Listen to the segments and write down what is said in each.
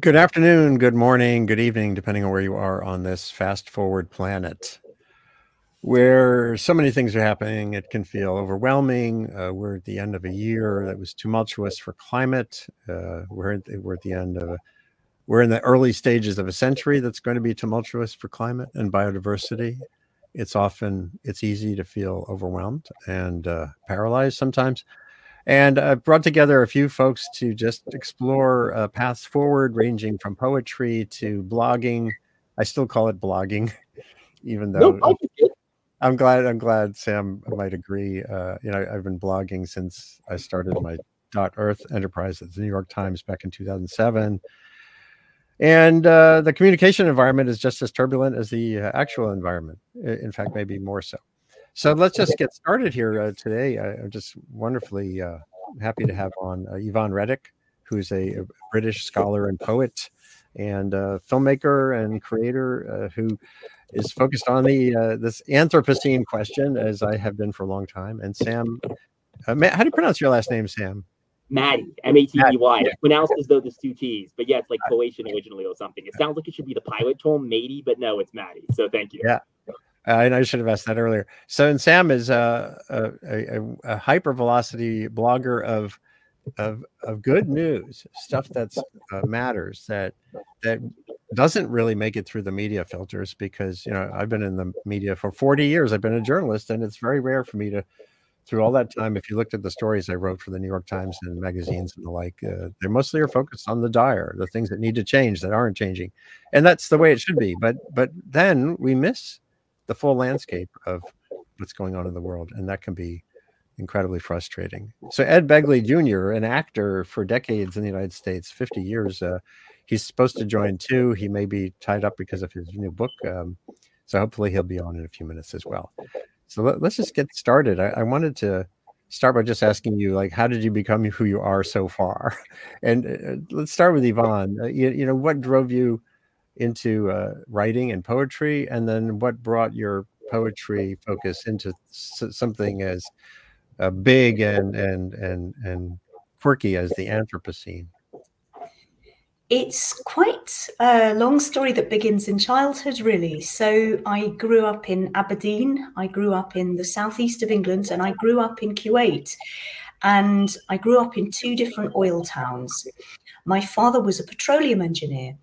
Good afternoon, good morning, good evening, depending on where you are on this fast forward planet, where so many things are happening. It can feel overwhelming. We're at the end of a year that was tumultuous for climate. We're at the end of we're in the early stages of a century that's going to be tumultuous for climate and biodiversity. It's easy to feel overwhelmed and paralyzed sometimes. And I've brought together a few folks to just explore paths forward, ranging from poetry to blogging. I still call it blogging, even though I'm glad Sam might agree. I've been blogging since I started my .earth enterprise at the New York Times back in 2007. And the communication environment is just as turbulent as the actual environment. In fact, maybe more so. So let's just get started here today. I'm just wonderfully happy to have on Yvonne Reddick, who's a British scholar and poet and filmmaker and creator who is focused on this Anthropocene question, as I have been for a long time. And Sam, how do you pronounce your last name, Sam? Maddie, M-A-T-E-Y. It's pronounced as though there's two T's, but yeah, it's like Croatian originally or something. It sounds like it should be the pilot term, Matey, but no, it's Maddie. So thank you. Yeah. And I should have asked that earlier. So, and Sam is a hypervelocity blogger of good news, stuff that's matters, that doesn't really make it through the media filters, because I've been in the media for 40 years. I've been a journalist, and it's very rare for me to, through all that time, if you looked at the stories I wrote for the New York Times and magazines and the like, they mostly are focused on the dire, the things that need to change that aren't changing, and that's the way it should be. But then we miss the full landscape of what's going on in the world, and that can be incredibly frustrating. So Ed Begley Jr., an actor for decades in the United States, 50 years, he's supposed to join too. He may be tied up because of his new book, so hopefully he'll be on in a few minutes as well. So let's just get started. I wanted to start by just asking you, like, how did you become who you are so far? And let's start with Yvonne. What drove you into writing and poetry, and then what brought your poetry focus into something as big and quirky as the Anthropocene? It's quite a long story that begins in childhood, really. So I grew up in Aberdeen, I grew up in the southeast of England, and I grew up in Kuwait. And I grew up in two different oil towns. My father was a petroleum engineer.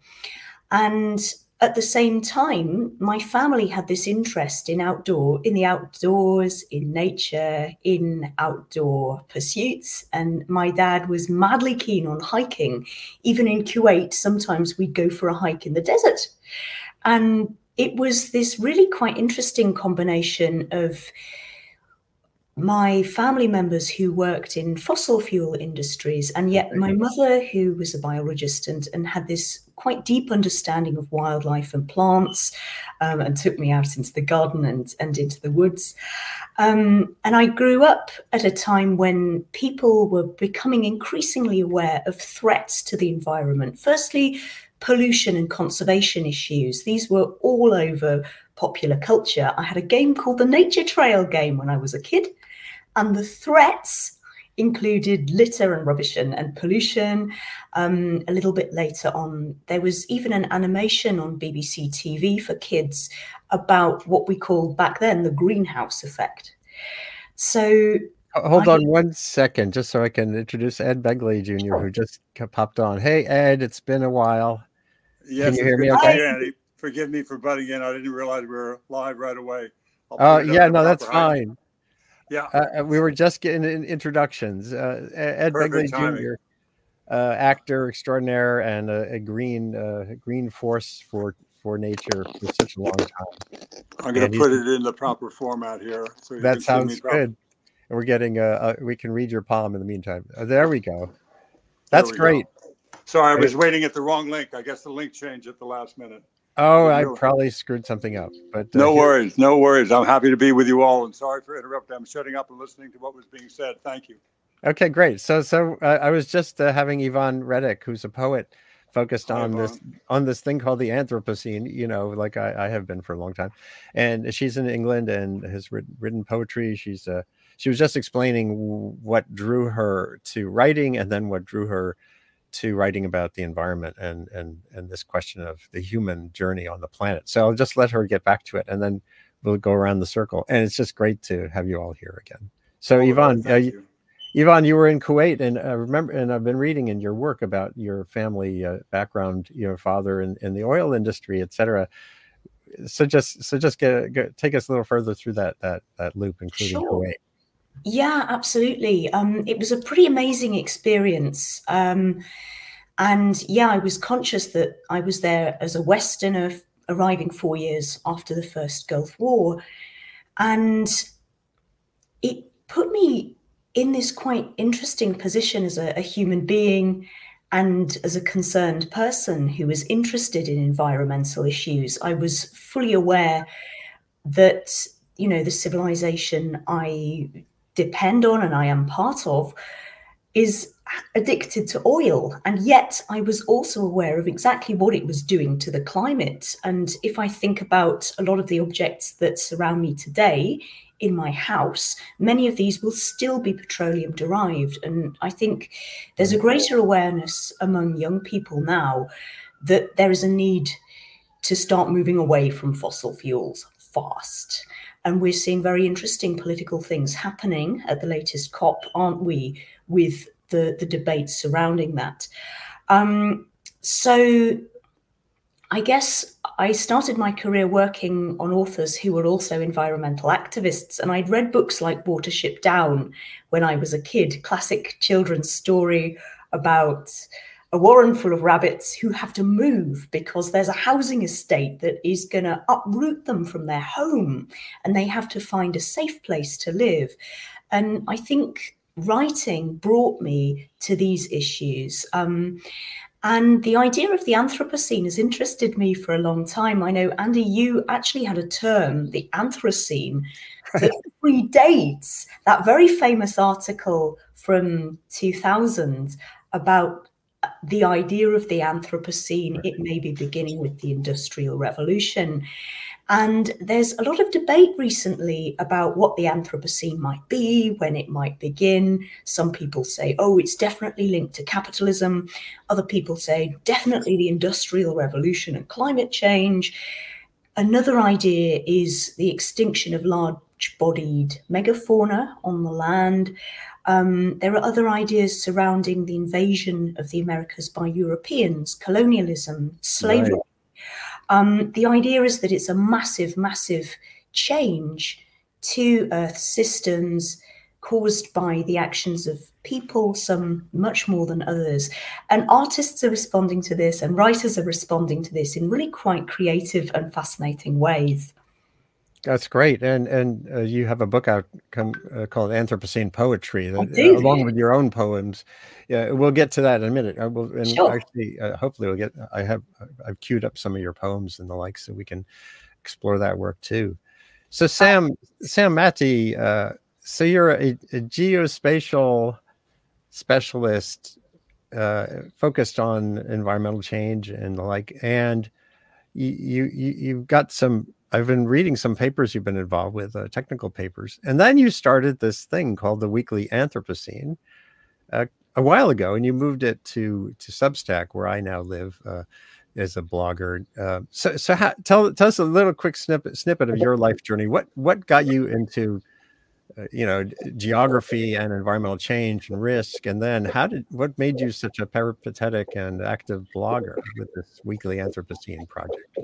And at the same time, my family had this interest in the outdoors, in nature, in outdoor pursuits. And my dad was madly keen on hiking. Even in Kuwait, sometimes we'd go for a hike in the desert. And it was this really quite interesting combination of my family members who worked in fossil fuel industries, and yet my mother, who was a biologist and had this quite deep understanding of wildlife and plants, and took me out into the garden and into the woods. And I grew up at a time when people were becoming increasingly aware of threats to the environment. Firstly, pollution and conservation issues. These were all over popular culture. I had a game called the Nature Trail game when I was a kid, and the threats included litter and rubbish and pollution. A little bit later on, there was even an animation on BBC TV for kids about what we called back then the greenhouse effect. So hold on one second, just so I can introduce Ed Begley Jr., who just popped on. Hey, Ed, it's been a while. Yes, can you hear me okay? Andy, forgive me for butting in. I didn't realize we were live right away. Oh, yeah, no, that's fine. Yeah, we were just getting introductions. Ed Begley Jr., actor extraordinaire and a green force for nature for such a long time. I'm going to put it in the proper format here. So that sounds good. And we're getting we can read your palm in the meantime. There we go. That's great. Sorry, I was waiting at the wrong link. I guess the link changed at the last minute. Oh, I probably screwed something up. But no worries, no worries. I'm happy to be with you all, and sorry for interrupting. I'm shutting up and listening to what was being said. Thank you. Okay, great. So I was just having Yvonne Reddick, who's a poet, focused on this thing called the Anthropocene. Like I have been for a long time, and she's in England and has written poetry. She was just explaining what drew her to writing, and then what drew her to writing about the environment and this question of the human journey on the planet. So I'll just let her get back to it, and then we'll go around the circle. And it's just great to have you all here again. So Yvonne, Yvonne, you were in Kuwait, and remember, and I've been reading in your work about your family background, your father in the oil industry, etc. So just take us a little further through that loop, including Kuwait. Yeah, absolutely. It was a pretty amazing experience. And yeah, I was conscious that I was there as a Westerner arriving 4 years after the first Gulf War. And it put me in this quite interesting position as a human being and as a concerned person who was interested in environmental issues. I was fully aware that, you know, the civilization I depend on and I am part of is addicted to oil. And yet I was also aware of exactly what it was doing to the climate. And if I think about a lot of the objects that surround me today in my house, many of these will still be petroleum derived. And I think there's a greater awareness among young people now that there is a need to start moving away from fossil fuels fast. And we're seeing very interesting political things happening at the latest COP, aren't we, with the debates surrounding that. So I guess I started my career working on authors who were also environmental activists. And I'd read books like Watership Down when I was a kid, classic children's story about a warren full of rabbits who have to move because there's a housing estate that is going to uproot them from their home and they have to find a safe place to live. And I think writing brought me to these issues. And the idea of the Anthropocene has interested me for a long time. I know, Andy, you actually had a term, the Anthropocene, that predates that very famous article from 2000 about the idea of the Anthropocene. It may be beginning with the Industrial Revolution. And there's a lot of debate recently about what the Anthropocene might be, when it might begin. Some people say, oh, it's definitely linked to capitalism. Other people say, definitely the Industrial Revolution and climate change. Another idea is the extinction of large-bodied megafauna on the land. There are other ideas surrounding the invasion of the Americas by Europeans, colonialism, slavery. Right. The idea is that it's a massive, massive change to Earth systems caused by the actions of people, some much more than others. And artists are responding to this and writers are responding to this in really quite creative and fascinating ways. That's great. And you have a book out called Anthropocene Poetry, that, along with your own poems. Yeah, we'll get to that in a minute. Sure. Actually, hopefully we'll get, I've queued up some of your poems and the like, so we can explore that work too. So Sam Matty, so you're a geospatial specialist focused on environmental change and the like, and you've got some, I've been reading some papers you've been involved with, technical papers. And then you started this thing called the Weekly Anthropocene a while ago, and you moved it to Substack, where I now live as a blogger. So tell us a little quick snippet of your life journey. What got you into geography and environmental change and risk, and then what made you such a peripatetic and active blogger with this Weekly Anthropocene project?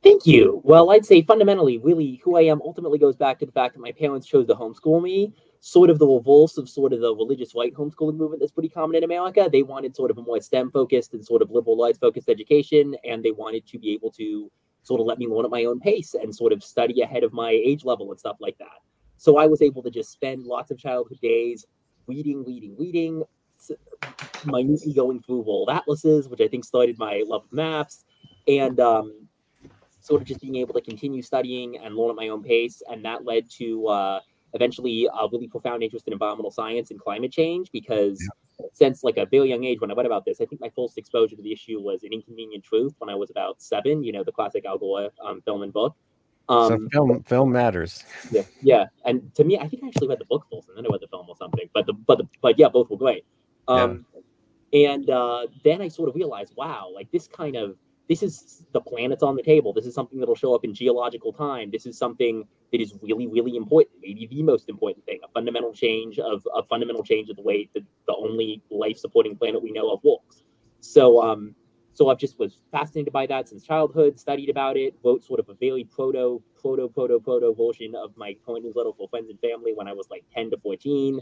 Thank you. Well, I'd say fundamentally, really, who I am ultimately goes back to the fact that my parents chose to homeschool me, sort of the reverse of sort of the religious white homeschooling movement that's pretty common in America. They wanted sort of a more STEM-focused and sort of liberal arts-focused education, and they wanted to be able to sort of let me learn at my own pace and sort of study ahead of my age level and stuff like that. So I was able to just spend lots of childhood days reading, minutely going through world atlases, which I think started my love of maps, and sort of just being able to continue studying and learn at my own pace. And that led to eventually a really profound interest in environmental science and climate change, because since like a very young age, when I read about this, I think my first exposure to the issue was An Inconvenient Truth when I was about 7, the classic Al Gore film and book. So film matters. Yeah. And to me, I think I actually read the book first and then I read the film or something, but yeah, both were great. And then I sort of realized, wow, like this is the planets on the table. This is something that'll show up in geological time. This is something that is really, really important, maybe the most important thing, a fundamental change of the way that the only life-supporting planet we know of works. So I've just was fascinated by that since childhood, studied about it, wrote sort of a very proto version of my current newsletter for friends and family when I was like 10 to 14.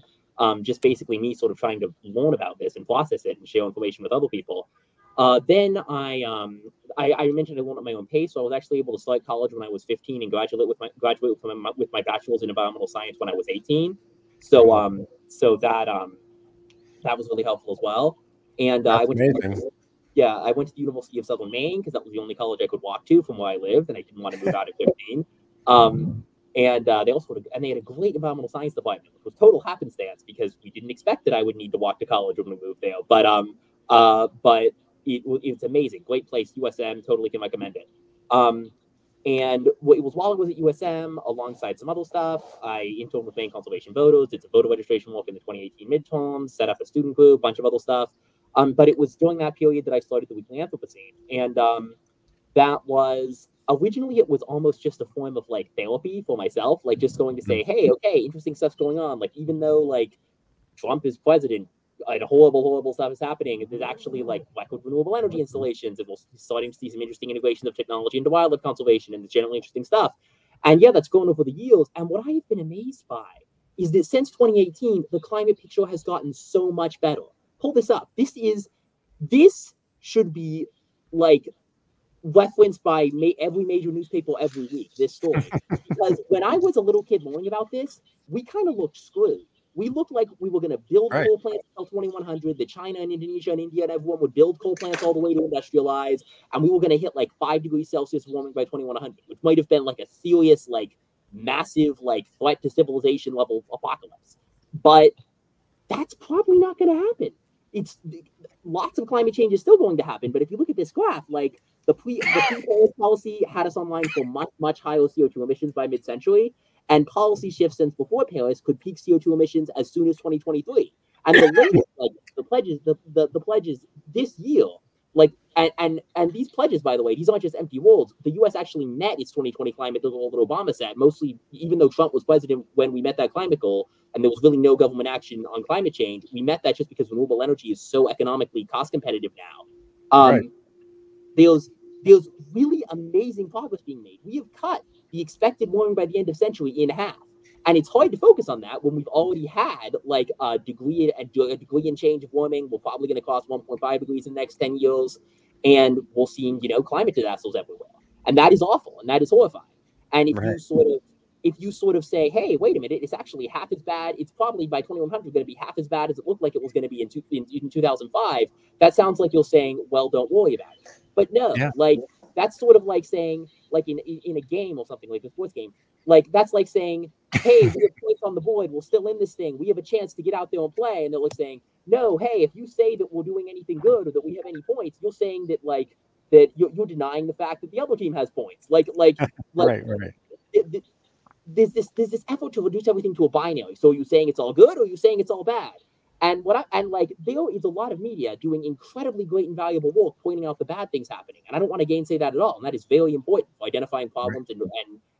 Just basically me sort of trying to learn about this and process it and share information with other people. Then I mentioned I learned at my own pace, so I was actually able to start college when I was 15 and graduate with my bachelor's in environmental science when I was 18. So that was really helpful as well. And I went to the University of Southern Maine because that was the only college I could walk to from where I lived, and I didn't want to move out at 15. And they had a great environmental science department, which was total happenstance because we didn't expect that I would need to walk to college when we moved there. But it's amazing, great place, USM, totally can recommend it. And it was while I was at USM, alongside some other stuff, I interned with Maine Conservation Voters, did some voter registration work in the 2018 midterms, set up a student group, bunch of other stuff. But it was during that period that I started the weekly Anthropocene. And that was originally, it was almost just a form of like therapy for myself, like just going to say, hey, okay, interesting stuff's going on. Like, even though like Trump is president, and horrible stuff is happening, there's actually like record renewable energy installations, and we're starting to see some interesting integration of technology into wildlife conservation, and it's generally interesting stuff. And yeah, that's grown over the years. And what I have been amazed by is that since 2018, the climate picture has gotten so much better. Pull this up. This should be like referenced by every major newspaper every week, this story. Because when I was a little kid learning about this, we kind of looked screwed. We looked like we were going to build coal plants until 2100, that China and Indonesia and India and everyone would build coal plants all the way to industrialize, and we were going to hit like 5 degrees Celsius warming by 2100, which might have been like a serious, like massive, like threat to civilization level apocalypse. But that's probably not going to happen. It's lots of climate change is still going to happen. But if you look at this graph, like the pre-Paris policy had us online for much higher CO2 emissions by mid-century, and policy shifts since before Paris could peak CO2 emissions as soon as 2023. And the latest, like the pledges this year, like and these pledges, by the way, these aren't just empty words. The U.S. actually met its 2020 climate goal that Obama set, mostly even though Trump was president when we met that climate goal, and there was really no government action on climate change. We met that just because renewable energy is so economically cost competitive now. There's really amazing progress being made. We have cut the expected warming by the end of century in half. And it's hard to focus on that when we've already had like a degree and change of warming. We're probably going to cross 1.5 degrees in the next 10 years. And we're seeing, climate disasters everywhere. And that is awful. And that is horrifying. And if you sort of say, hey, wait a minute, it's actually half as bad. It's probably by 2100 going to be half as bad as it looked like it was going to be in 2005. That sounds like you're saying, well, don't worry about it. But no, like that's sort of like saying, like in a game or something, like a sports game, like that's like saying, hey, we have points on the board, we're still in this thing, we have a chance to get out there and play. And they're like saying, no, hey, if you say that we're doing anything good or that we have any points, you're saying that like that you're denying the fact that the other team has points. Like right. There's this effort to reduce everything to a binary. So are you saying it's all good or are you saying it's all bad? And there is a lot of media doing incredibly great and valuable work pointing out the bad things happening. And I don't want to gainsay that at all. And that is very important for identifying problems and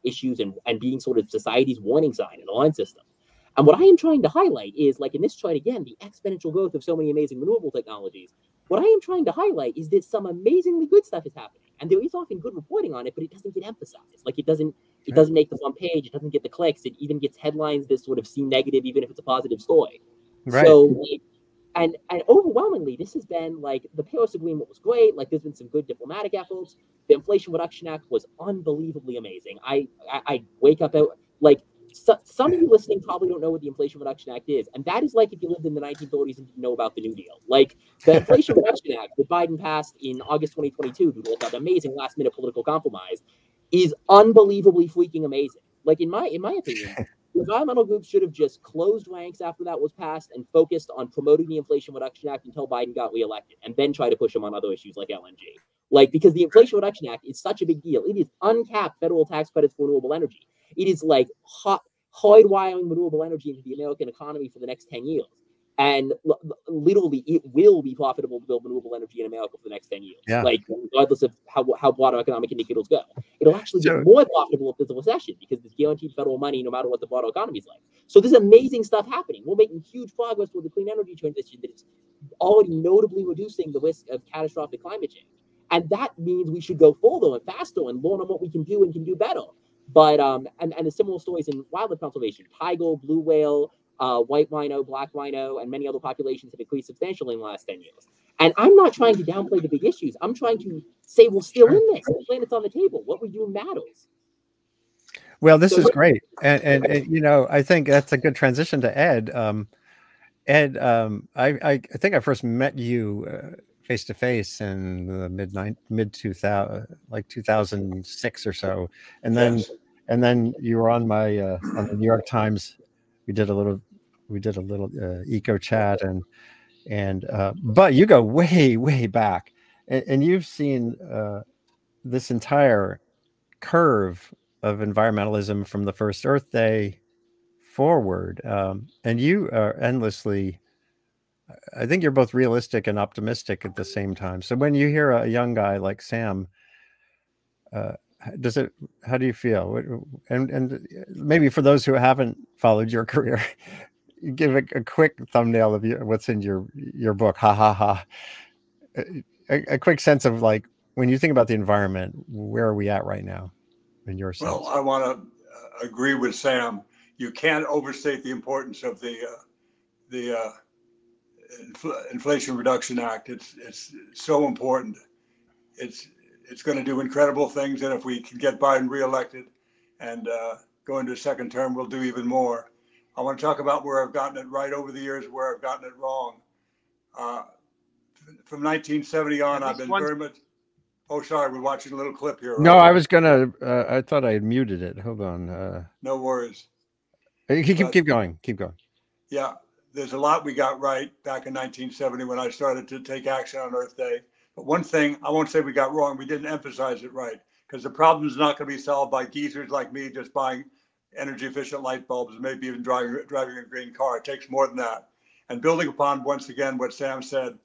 issues and being sort of society's warning sign and alarm system. And what I am trying to highlight is, like in this chart again, the exponential growth of so many amazing renewable technologies. What I am trying to highlight is that some amazingly good stuff is happening. And there is often good reporting on it, but it doesn't get emphasized. Like it doesn't make the front page, it doesn't get the clicks, it even gets headlines that sort of seem negative, even if it's a positive story. Right. So, and overwhelmingly, this has been like the Paris Agreement was great. Like there's been some good diplomatic efforts. The Inflation Reduction Act was unbelievably amazing. I wake up out like some of you listening probably don't know what the Inflation Reduction Act is, and that is like if you lived in the 1930s and didn't know about the New Deal. Like the Inflation Reduction Act that Biden passed in August 2022 due to like an amazing last-minute political compromise is unbelievably freaking amazing. Like in my opinion. Environmental groups should have just closed ranks after that was passed and focused on promoting the Inflation Reduction Act until Biden got reelected, and then try to push him on other issues like LNG. Like, because the Inflation Reduction Act is such a big deal. It is uncapped federal tax credits for renewable energy. It is like hardwiring renewable energy into the American economy for the next 10 years. And literally, it will be profitable to build renewable energy in America for the next 10 years. Yeah. Like, regardless of how broader economic indicators go. It'll actually get So- more profitable if there's a recession, because there's guaranteed federal money no matter what the broader economy is like. So there's amazing stuff happening. We're making huge progress with the clean energy transition that is already notably reducing the risk of catastrophic climate change. And that means we should go further and faster and learn on what we can do and can do better. But and the similar stories in wildlife conservation: tiger, blue whale, white rhino, black rhino, and many other populations have increased substantially in the last 10 years. And I'm not trying to downplay the big issues. I'm trying to say we're still in this. The planet's on the table. What we do matters. Well, this is great, and you know, I think that's a good transition to Ed. Ed, I think I first met you face to face in the mid 2000, like 2006 or so, and then you were on my on the New York Times. We did a little eco chat, and but you go way back, and you've seen this entire curve of environmentalism from the first Earth Day forward, and you are endlessly, I think you're both realistic and optimistic at the same time. So when you hear a young guy like Sam, how do you feel? And maybe for those who haven't followed your career, give a quick thumbnail of what's in your book. Ha ha ha. A quick sense of, like, when you think about the environment, where are we at right now in your sense? Well, I want to agree with Sam. You can't overstate the importance of the Inflation Reduction Act. It's so important. It's going to do incredible things, and if we can get Biden reelected and go into a second term, we'll do even more. I want to talk about where I've gotten it right over the years, where I've gotten it wrong. From 1970 on, I've been very much. Oh, sorry, we're watching a little clip here. Right? No, I was gonna. I thought I had muted it. Hold on. No worries. Keep going. Keep going. Yeah, there's a lot we got right back in 1970 when I started to take action on Earth Day. But one thing I won't say we got wrong, we didn't emphasize it right, because the problem is not going to be solved by geezers like me just buying energy efficient light bulbs, maybe even driving a green car. It takes more than that. And building upon, once again, what Sam said,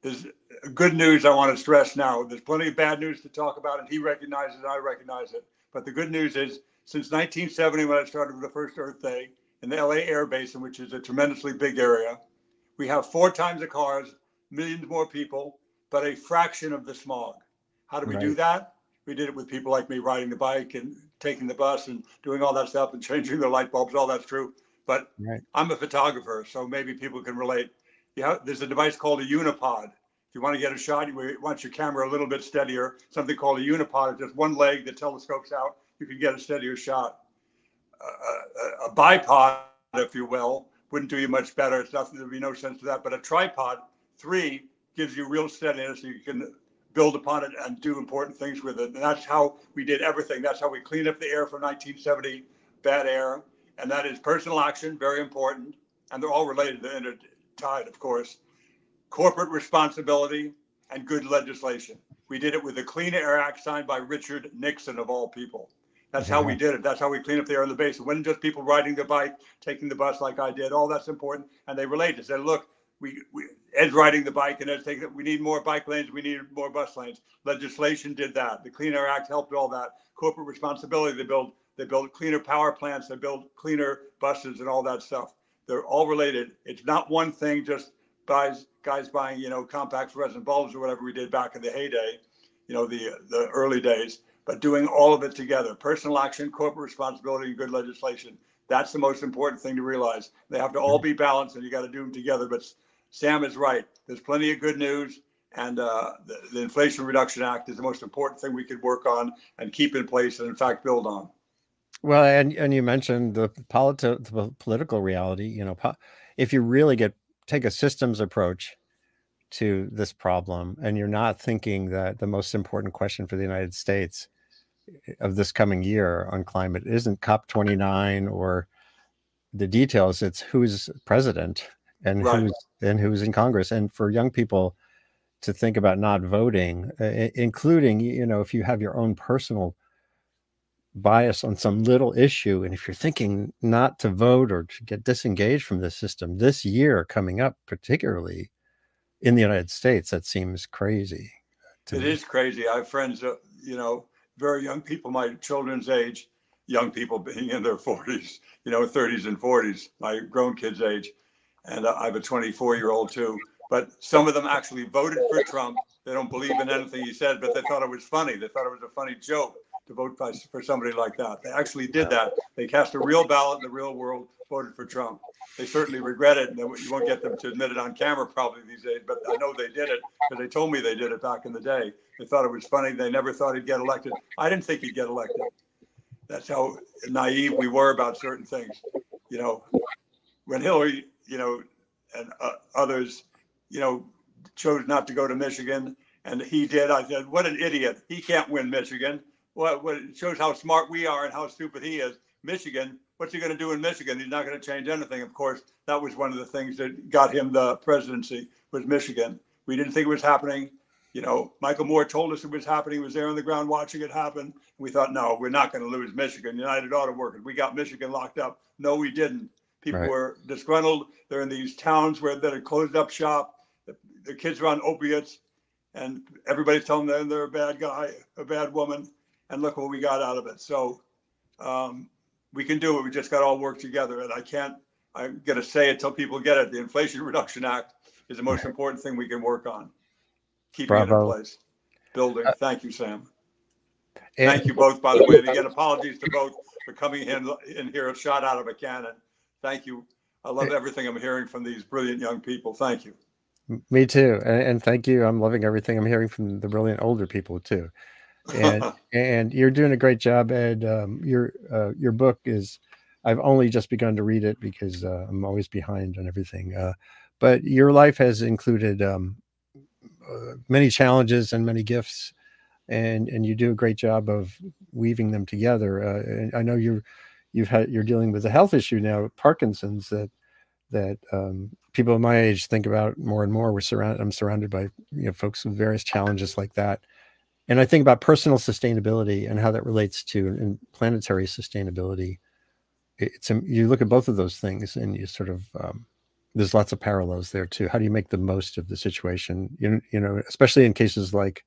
there's good news I want to stress now. There's plenty of bad news to talk about, and he recognizes it, I recognize it. But the good news is, since 1970, when I started with the first Earth Day in the LA Air Basin, which is a tremendously big area, we have 4 times the cars, millions more people, but a fraction of the smog. How do we do that? We did it with people like me riding the bike and taking the bus and doing all that stuff and changing their light bulbs. All that's true. But I'm a photographer, so maybe people can relate. There's a device called a unipod. If you want to get a shot, you want your camera a little bit steadier. Something called a unipod. It's just one leg that telescopes out. You can get a steadier shot. A bipod, if you will, wouldn't do you much better. It's nothing. There'd be no sense to that. But a tripod, 3, gives you real steadiness, so you can build upon it and do important things with it. And that's how we did everything. That's how we cleaned up the air from 1970, bad air. And that is personal action, very important. And they're all related, they're intertied, of course. Corporate responsibility and good legislation. We did it with the Clean Air Act signed by Richard Nixon, of all people. That's how we did it. That's how we cleaned up the air in the basin. It wasn't just people riding their bike, taking the bus like I did. All that's important. And they related. Said, look, Ed's riding the bike and Ed's taking it. We need more bike lanes. We need more bus lanes. Legislation did that. The Clean Air Act helped all that. Corporate responsibility. They build cleaner power plants. They build cleaner buses and all that stuff. They're all related. It's not one thing, just guys buying, compact fluorescent bulbs or whatever we did back in the heyday, the early days, but doing all of it together. Personal action, corporate responsibility, and good legislation. That's the most important thing to realize. They have to all be balanced, and you got to do them together. But Sam is right. There's plenty of good news, and the Inflation Reduction Act is the most important thing we could work on and keep in place, and in fact build on. Well, and you mentioned the political reality. If you really take a systems approach to this problem, and you're not thinking that the most important question for the United States of this coming year on climate isn't COP29 or the details, it's who's president and who's in Congress. And for young people to think about not voting, including, if you have your own personal bias on some little issue. And if you're thinking not to vote or to get disengaged from the system this year coming up, particularly in the United States, that seems crazy to me. It is crazy. I have friends, you know, very young people, my children's age, young people being in their 40s, you know, 30s and 40s, my grown kids' age. And I have a 24-year-old too. But some of them actually voted for Trump. They don't believe in anything he said, but they thought it was funny. They thought it was a funny joke to vote for somebody like that. They actually did that. They cast a real ballot in the real world, voted for Trump. They certainly regret it. And you won't get them to admit it on camera probably these days, but I know they did it because they told me they did it back in the day. They thought it was funny. They never thought he'd get elected. I didn't think he'd get elected. That's how naive we were about certain things. You know, when Hillary, you know, and others, you know, chose not to go to Michigan, and he did. I said, what an idiot. He can't win Michigan. What it shows how smart we are and how stupid he is. Michigan, what's he going to do in Michigan? He's not going to change anything. Of course, that was one of the things that got him the presidency, was Michigan. We didn't think it was happening. You know, Michael Moore told us it was happening. He was there on the ground watching it happen. We thought, no, we're not going to lose Michigan. United Auto Workers. We got Michigan locked up. No, we didn't. People were disgruntled. They're in these towns that are closed up shop. The kids are on opiates, and everybody's telling them they're a bad guy, a bad woman. And look what we got out of it. So we can do it. We just got to all work together. And I'm going to say it till people get it. The Inflation Reduction Act is the most important thing we can work on. Keeping it in place. Building. Thank you, Sam. Thank you both, by the way. And again, apologies to both for coming in here a shot out of a cannon. Thank you. I love everything I'm hearing from these brilliant young people. Thank you. Me too. And thank you. I'm loving everything I'm hearing from the brilliant older people too. And you're doing a great job, Ed. Your book is, I've only just begun to read it because I'm always behind on everything. But your life has included many challenges and many gifts, and you do a great job of weaving them together. And I know you're dealing with a health issue now, Parkinson's, that people my age think about more and more. I'm surrounded by folks with various challenges like that. And I think about personal sustainability and how that relates to planetary sustainability. You look at both of those things and you sort of, there's lots of parallels there too. How do you make the most of the situation? You know, especially in cases like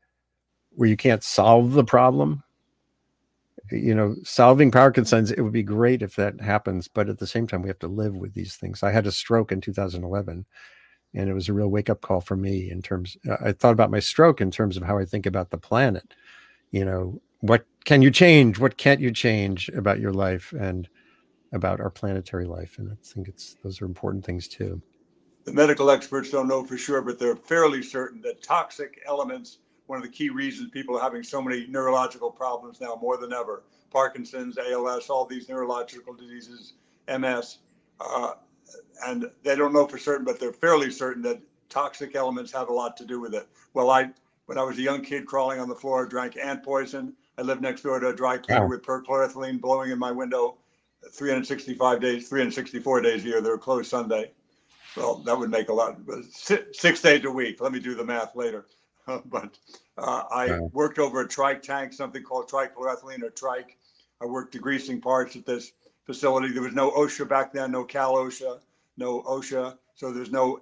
where you can't solve the problem. You know, solving Parkinson's, it would be great if that happens, but at the same time, we have to live with these things. I had a stroke in 2011, and it was a real wake-up call for me in terms, I thought about my stroke in terms of how I think about the planet. You know, what can you change? What can't you change about your life and about our planetary life? And I think those are important things too. The medical experts don't know for sure, but they're fairly certain that toxic elements, one of the key reasons people are having so many neurological problems now more than ever, Parkinson's, ALS, all these neurological diseases, MS, and they don't know for certain, but they're fairly certain that toxic elements have a lot to do with it. Well, when I was a young kid crawling on the floor, drank ant poison. I lived next door to a dry cleaner with perchloroethylene blowing in my window 364 days a year. They were closed Sunday. Well, that would make a lot, 6 days a week. Let me do the math later. But I worked over a trike tank, something called trichloroethylene or trike. I worked degreasing parts at this facility. There was no OSHA back then, no Cal OSHA, no OSHA. So there's no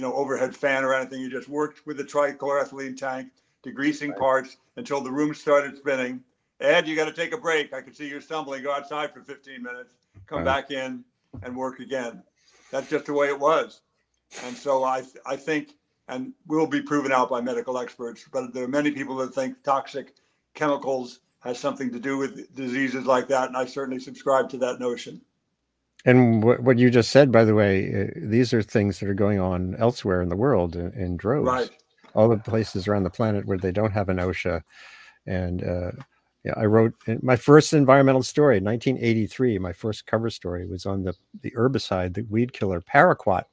overhead fan or anything. You just worked with the trichloroethylene tank, degreasing parts until the room started spinning. Ed, you got to take a break. I can see you stumbling. Go outside for 15 minutes, come back in and work again. That's just the way it was. And so I think, and will be proven out by medical experts, but there are many people that think toxic chemicals has something to do with diseases like that. And I certainly subscribe to that notion. And what you just said, by the way, these are things that are going on elsewhere in the world in droves. Right. All the places around the planet where they don't have an OSHA. And I wrote my first environmental story in 1983. My first cover story was on the herbicide, the weed killer paraquat.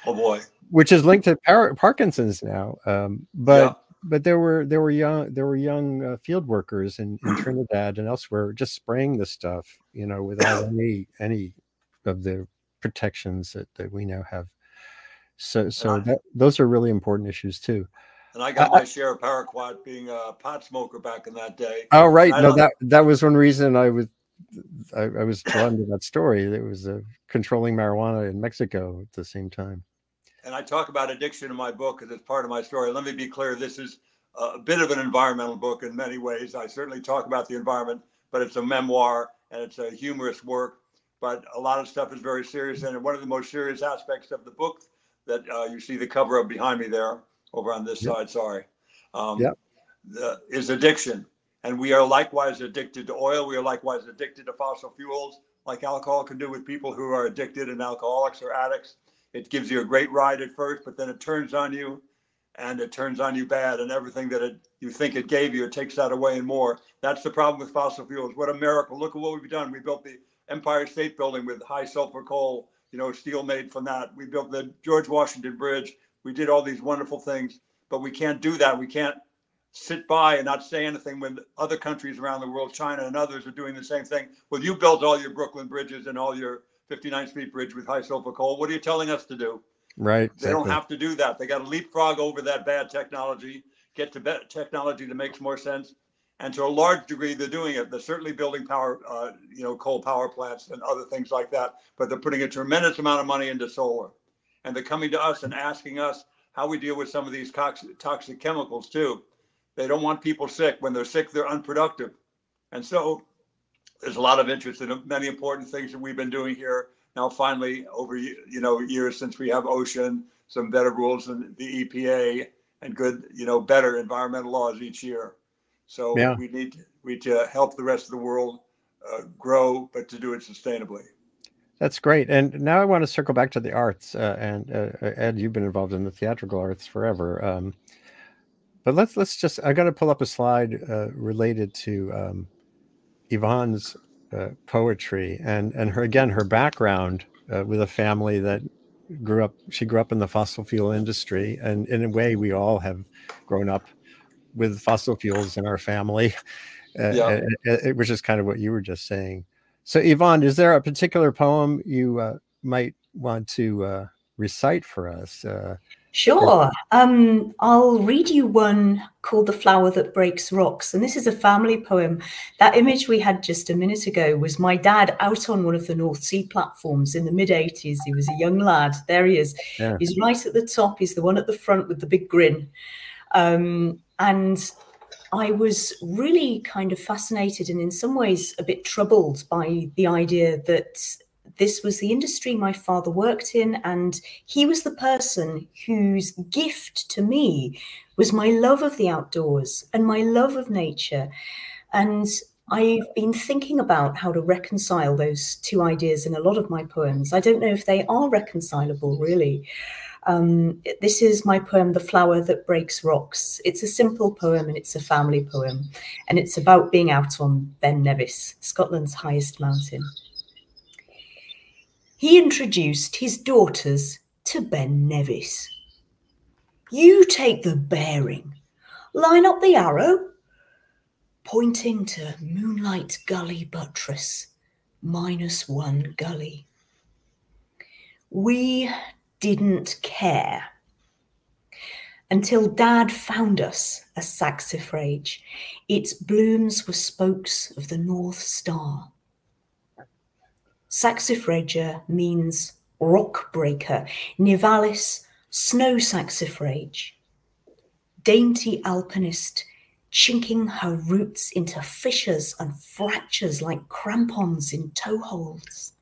Oh boy. Which is linked to Parkinson's now. But there were young field workers in Trinidad and elsewhere just spraying this stuff, without any of the protections that we now have. So those are really important issues too. And I got my share of paraquat being a pot smoker back in that day. Oh, right. No, that was one reason I was drawn to that story. It was controlling marijuana in Mexico at the same time. And I talk about addiction in my book because it's part of my story. Let me be clear. This is a bit of an environmental book in many ways. I certainly talk about the environment, but it's a memoir and it's a humorous work. But a lot of stuff is very serious. And one of the most serious aspects of the book that you see the cover of behind me there, over on this side, sorry, is addiction. And we are likewise addicted to oil. We are likewise addicted to fossil fuels, like alcohol can do with people who are addicted and alcoholics or addicts. It gives you a great ride at first, but then it turns on you, and it turns on you bad, and everything that you think it gave you, it takes that away and more. That's the problem with fossil fuels. What a miracle. Look at what we've done. We built the Empire State Building with high sulfur coal, steel made from that. We built the George Washington Bridge. We did all these wonderful things, but we can't do that. We can't sit by and not say anything when other countries around the world, China and others, are doing the same thing. Well, you built all your Brooklyn bridges and all your 59th Street Bridge with high sulfur coal. What are you telling us to do? Right. They don't have to do that. They got to leapfrog over that bad technology, get to better technology that makes more sense. And to a large degree, they're doing it. They're certainly building power, coal power plants and other things like that. But they're putting a tremendous amount of money into solar. And they're coming to us and asking us how we deal with some of these toxic chemicals too. They don't want people sick. When they're sick, they're unproductive. And so there's a lot of interest in many important things that we've been doing here. Now, finally, over years since we have ocean, some better rules than the EPA, and good, better environmental laws each year. So we need to help the rest of the world grow, but to do it sustainably. That's great. And now I want to circle back to the arts. And Ed, you've been involved in the theatrical arts forever. But let's just, I got to pull up a slide related to Yvonne's poetry and her background with a family that she grew up in the fossil fuel industry. And in a way, we all have grown up with fossil fuels in our family, which is kind of what you were just saying. So Yvonne, is there a particular poem you might want to recite for us? Sure. I'll read you one called The Flower That Breaks Rocks. And this is a family poem. That image we had just a minute ago was my dad out on one of the North Sea platforms in the mid-80s. He was a young lad. There he is. Yeah. He's right at the top. He's the one at the front with the big grin. And I was really kind of fascinated and in some ways a bit troubled by the idea that this was the industry my father worked in, and he was the person whose gift to me was my love of the outdoors and my love of nature. And I've been thinking about how to reconcile those two ideas in a lot of my poems. I don't know if they are reconcilable, really. This is my poem, The Flower That Breaks Rocks. It's a simple poem and it's a family poem. And it's about being out on Ben Nevis, Scotland's highest mountain. He introduced his daughters to Ben Nevis. You take the bearing, line up the arrow, pointing to Moonlight Gully buttress, -1 gully. We didn't care until Dad found us a saxifrage. Its blooms were spokes of the North Star. Saxifrager means rock breaker, nivalis, snow saxifrage. Dainty alpinist, chinking her roots into fissures and fractures like crampons in toe holds.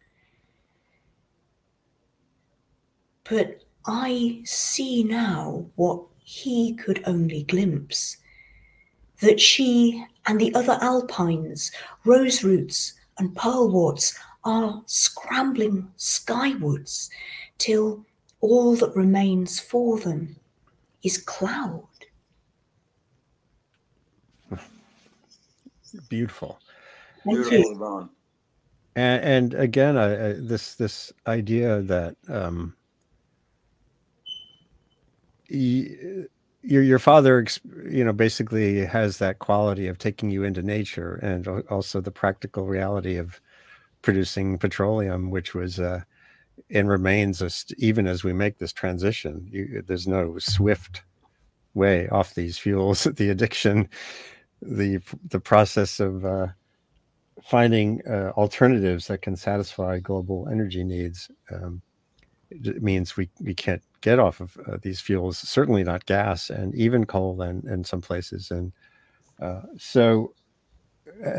But I see now what he could only glimpse, that she and the other alpines, rose roots and pearlworts, are scrambling skywards till all that remains for them is cloud. Beautiful. Beautiful, Yvonne. And again, this idea that your father, basically has that quality of taking you into nature, and also the practical reality of producing petroleum, which was and remains even as we make this transition. There's no swift way off these fuels. The addiction, the process of finding alternatives that can satisfy global energy needs. It means we can't get off of these fuels, certainly not gas, and even coal in some places. And so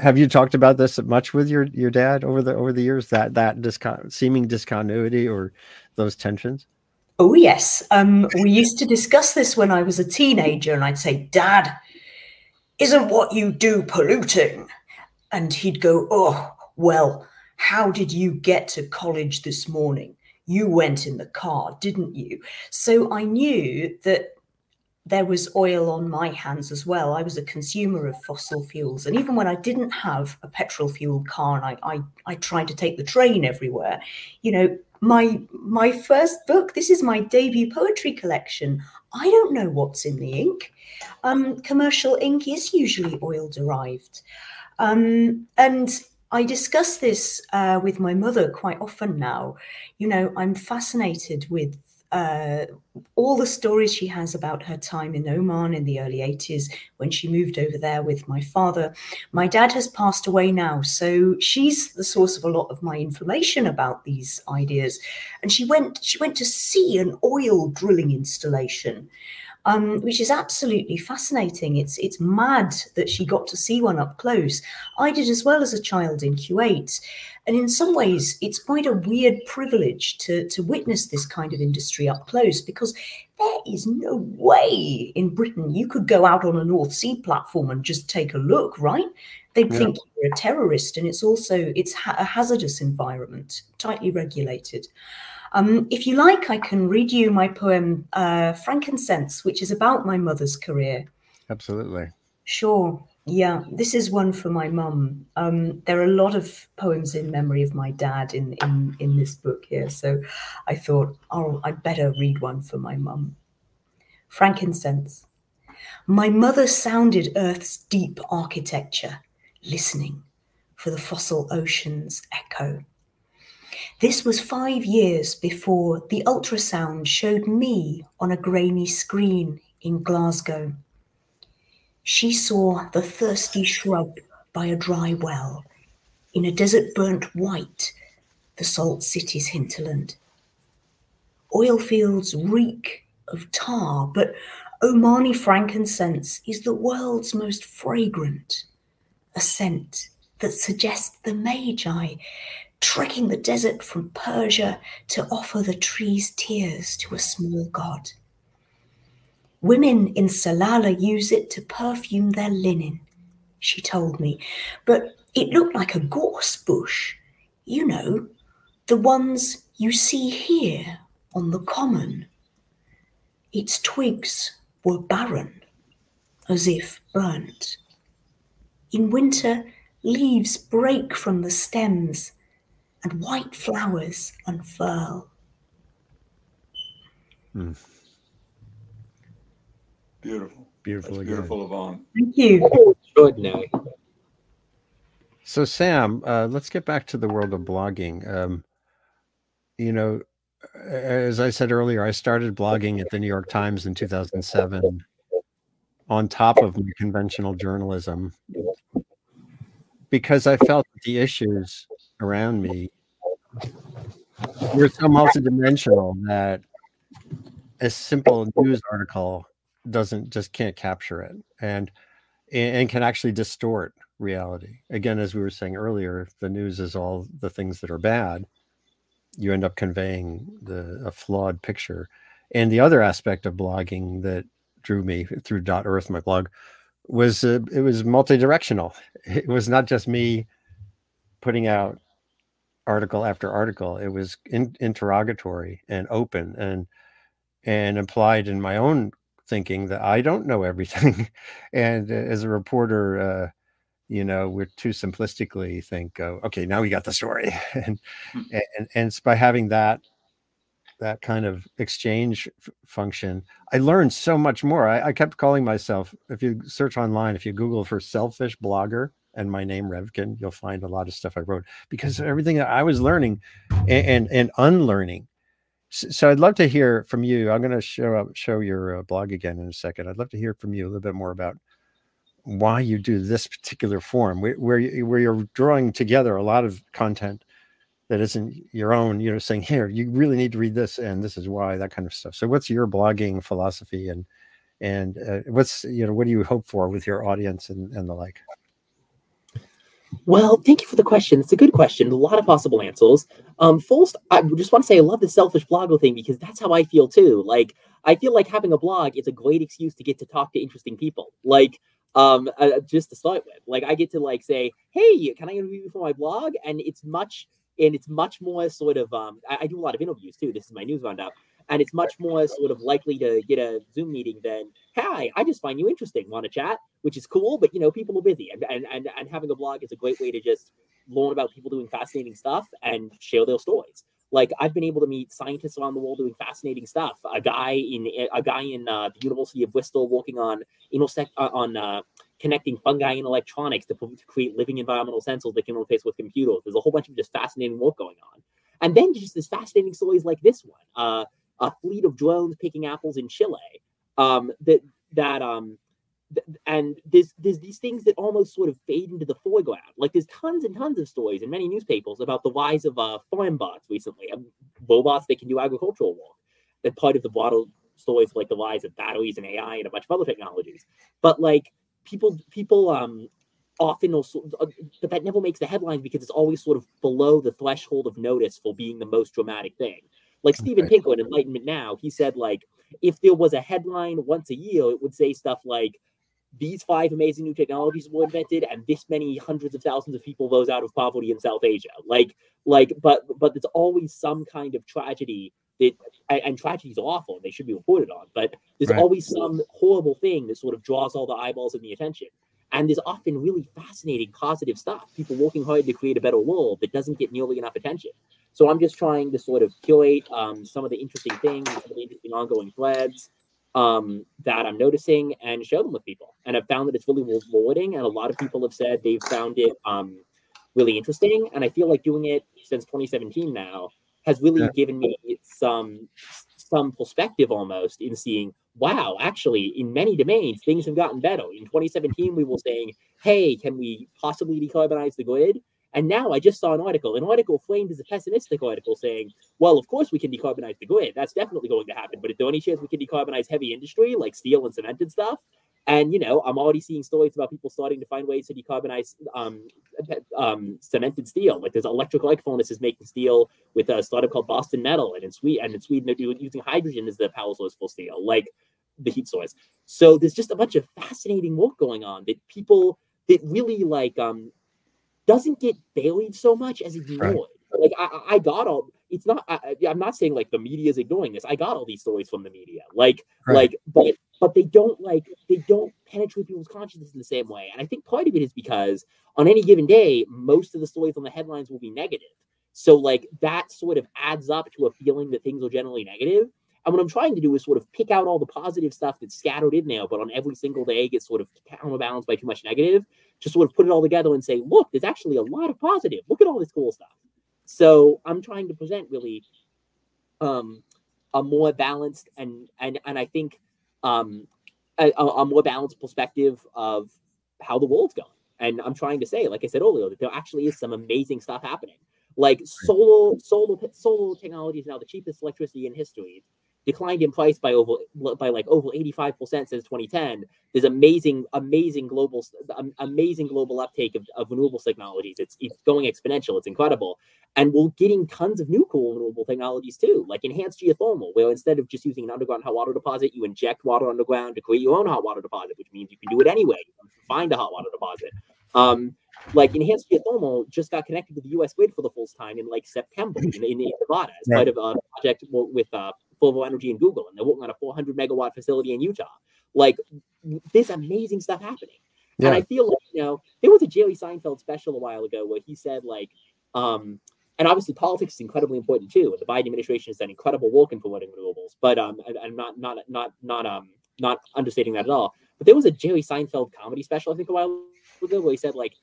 have you talked about this much with your dad over the years, that seeming discontinuity or those tensions? Oh, yes. We used to discuss this when I was a teenager, and I'd say, Dad, isn't what you do polluting? And he'd go, oh, well, how did you get to college this morning? You went in the car, didn't you? So I knew that there was oil on my hands as well. I was a consumer of fossil fuels. And even when I didn't have a petrol fueled car and I tried to take the train everywhere, you know, my first book, this is my debut poetry collection. I don't know what's in the ink. Commercial ink is usually oil derived. And I discuss this with my mother quite often now. You know, I'm fascinated with all the stories she has about her time in Oman in the early 80s when she moved over there with my father. My dad has passed away now, so she's the source of a lot of my information about these ideas. And she went to see an oil drilling installation, which is absolutely fascinating. It's mad that she got to see one up close. I did as well as a child in Kuwait. And in some ways, it's quite a weird privilege to witness this kind of industry up close, because there is no way in Britain you could go out on a North Sea platform and just take a look, right? They'd think you're a terrorist, and it's a hazardous environment, tightly regulated. If you like, I can read you my poem, Frankincense, which is about my mother's career. Absolutely. Sure. Yeah, this is one for my mum. There are a lot of poems in memory of my dad in this book here. So I thought, oh, I'd better read one for my mum. Frankincense. My mother sounded Earth's deep architecture, listening for the fossil ocean's echo. This was 5 years before the ultrasound showed me on a grainy screen in Glasgow. She saw the thirsty shrub by a dry well, in a desert burnt white, the salt city's hinterland. Oil fields reek of tar, but Omani frankincense is the world's most fragrant, a scent that suggests the Magi trekking the desert from Persia to offer the tree's tears to a small god. Women in Salalah use it to perfume their linen, she told me, but it looked like a gorse bush, you know, the ones you see here on the common. Its twigs were barren, as if burnt. In winter, leaves break from the stems and white flowers unfurl. Beautiful. Beautiful. That's beautiful, Yvonne. Thank you. Extraordinary. So Sam, let's get back to the world of blogging. You know, as I said earlier, I started blogging at the New York Times in 2007 on top of my conventional journalism, because I felt that the issues around me were so multidimensional that a simple news article can't capture it, and can actually distort reality. Again, as we were saying earlier, if the news is all the things that are bad, you end up conveying a flawed picture. And the other aspect of blogging that drew me through .earth, my blog, was it was multi-directional. It was not just me putting out article after article. It was interrogatory and open and implied in my own thinking that I don't know everything. And as a reporter, you know, we're too simplistically think, okay, now we got the story. and by having that kind of exchange function, I learned so much more. I kept calling myself, if you search online, if you Google for selfish blogger and my name Revkin, you'll find a lot of stuff I wrote, because everything that I was learning and unlearning So I'd love to hear from you. I'm going to show your blog again in a second. I'd love to hear from you a little bit more about why you do this particular form, where you're drawing together a lot of content that isn't your own, saying, here, you really need to read this, and this is why, that kind of stuff. So what's your blogging philosophy, and what's, what do you hope for with your audience and the like? Well, thank you for the question. It's a good question. A lot of possible answers. First, I just want to say I love the selfish blogger thing, because that's how I feel too. Like, I feel like having a blog is a great excuse to get to talk to interesting people. Like, just to start with, like, I get to like say, hey, can I interview you for my blog? And it's much more sort of, I do a lot of interviews too. This is my news roundup. And it's much more sort of likely to get a Zoom meeting than, hi, I just find you interesting, want to chat, which is cool, but people are busy. And having a blog is a great way to just learn about people doing fascinating stuff and share their stories. Like, I've been able to meet scientists around the world doing fascinating stuff. A guy in the University of Bristol working on connecting fungi and electronics to create living environmental sensors that can interface with computers. There's a whole bunch of just fascinating work going on. And then just this fascinating stories like this one, a fleet of drones picking apples in Chile. And there's these things that almost sort of fade into the foreground. Like, there's tons and tons of stories in many newspapers about the rise of farm bots recently, robots that can do agricultural work. That part of the broader stories, like the rise of batteries and AI and a bunch of other technologies. But like, people often also, but that never makes the headlines because it's always sort of below the threshold of notice for being the most dramatic thing. Like Steven Pinker in Enlightenment Now, he said, like, if there was a headline once a year, it would say stuff like, these 5 amazing new technologies were invented, and this many hundreds of thousands of people rose out of poverty in South Asia. But there's always some kind of tragedy that, and tragedies are awful, and they should be reported on. But there's always some horrible thing that sort of draws all the eyeballs and the attention. And there's often really fascinating, positive stuff. People working hard to create a better world that doesn't get nearly enough attention. So I'm just trying to sort of curate some of the interesting things, some of the interesting ongoing threads that I'm noticing, and share them with people. And I've found that it's really rewarding, and a lot of people have said they've found it really interesting. And I feel like doing it since 2017 now has really given me some perspective almost in seeing, wow, actually, in many domains, things have gotten better. In 2017, we were saying, hey, can we possibly decarbonize the grid? And now I just saw an article framed as a pessimistic article saying, well, of course we can decarbonize the grid. That's definitely going to happen. But is there any chance we can decarbonize heavy industry like steel and cement and stuff? And, I'm already seeing stories about people starting to find ways to decarbonize cemented steel. Like, there's electric arc furnaces making steel with a startup called Boston Metal. And in Sweden, they're using hydrogen as the power source for steel, like the heat source. So there's just a bunch of fascinating work going on that people that really doesn't get buried so much as ignored. Like, I got all. It's not. I'm not saying like the media is ignoring this. I got all these stories from the media. But they don't penetrate people's consciousness in the same way. And I think part of it is because on any given day, most of the stories on the headlines will be negative. So like, that sort of adds up to a feeling that things are generally negative. And what I'm trying to do is sort of pick out all the positive stuff that's scattered in there, but on every single day gets sort of counterbalanced by too much negative, to sort of put it all together and say, look, there's actually a lot of positive. Look at all this cool stuff. So I'm trying to present really a more balanced and I think a more balanced perspective of how the world's going. And I'm trying to say, like I said earlier, that there actually is some amazing stuff happening. Like solar technology is now the cheapest electricity in history. Declined in price by over 85% since 2010. There's amazing global uptake of renewable technologies. It's going exponential. It's incredible, and we're getting tons of new cool renewable technologies too, like enhanced geothermal, where instead of just using an underground hot water deposit, you inject water underground to create your own hot water deposit, which means you can do it anyway. You can find a hot water deposit. Like enhanced geothermal just got connected to the U.S. grid for the first time in like September in Nevada as part of a project with Fulvo Energy and Google, and they're working on a 400 megawatt facility in Utah. Like, this amazing stuff happening. And I feel like, there was a Jerry Seinfeld special a while ago where he said like, and obviously politics is incredibly important too. And the Biden administration has done incredible work in promoting renewables, but I'm not understating that at all. But there was a Jerry Seinfeld comedy special, I think, a while ago where he said like,